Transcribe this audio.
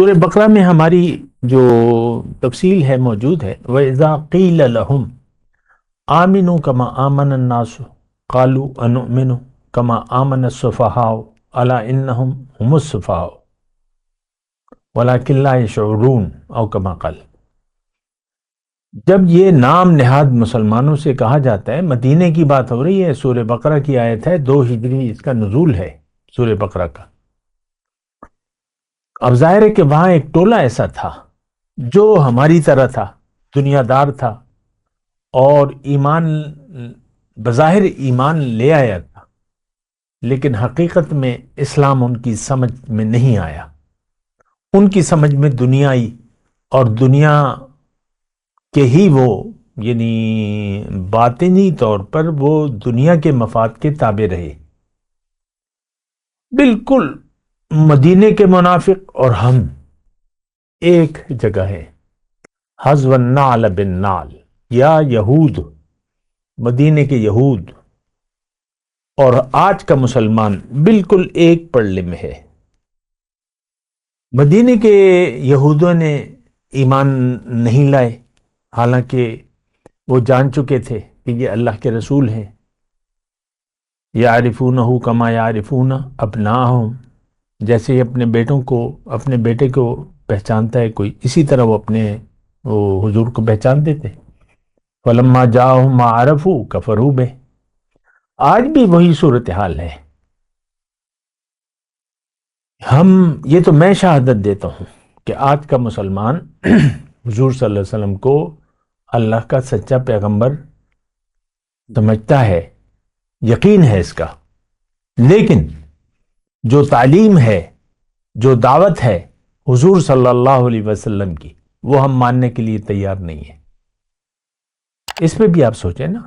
سورہ بقرہ میں ہماری جو تفصیل ہے موجود ہے، وَإِذَا قِيلَ لَهُمْ آمِنُوا كَمَا آمَنَ النَّاسُ قَالُوا أَنُؤْمِنُ كَمَا آمَنَ السُّفَهَاءُ أَلَا إِنَّهُمْ هُمُ السُّفَهَاءُ وَلَكِنْ لَا يَشْعُرُونَ او كما قال۔ جب یہ نام نہاد مسلمانوں سے کہا جاتا ہے، مدینے کی بات ہو رہی ہے، سورہ بقرہ کی آیت ہے، 2 ہجری اس کا نزول ہے سورہ بقرہ کا۔ اب ظاہر ہے کہ وہاں ایک ٹولہ ایسا تھا جو ہماری طرح تھا، دنیا دار تھا، اور بظاہر ایمان لے آیا تھا، لیکن حقیقت میں اسلام ان کی سمجھ میں نہیں آیا۔ ان کی سمجھ میں دنیائی اور دنیا کے ہی وہ، یعنی باطنی طور پر وہ دنیا کے مفاد کے تابع رہے۔ بالکل مدینے کے منافق اور ہم ایک جگہ ہے، حذو النعل بالنعل، یا یہود، مدینے کے یہود اور آج کا مسلمان بالکل ایک پڑلے میں ہے۔ مدینے کے یہودوں نے ایمان نہیں لائے، حالانکہ وہ جان چکے تھے کہ یہ اللہ کے رسول ہیں۔ یعرفونہ کما یعرفون ابناءہم، جیسے اپنے بیٹے کو پہچانتا ہے کوئی، اسی طرح وہ اپنے حضور کو پہچانتے تھے۔ فلما جاءہم ما عرفوا کفروا بہ، آج بھی وہی صورتحال ہے۔ یہ تو میں شہادت دیتا ہوں کہ آج کا مسلمان حضور صلی اللہ علیہ وسلم کو اللہ کا سچا پیغمبر سمجھتا ہے، یقین ہے اس کا، لیکن جو تعلیم ہے، جو دعوت ہے حضور صلی اللہ علیہ وسلم کی، وہ ہم ماننے کے لیے تیار نہیں ہیں۔ اس پہ بھی آپ سوچیں نا۔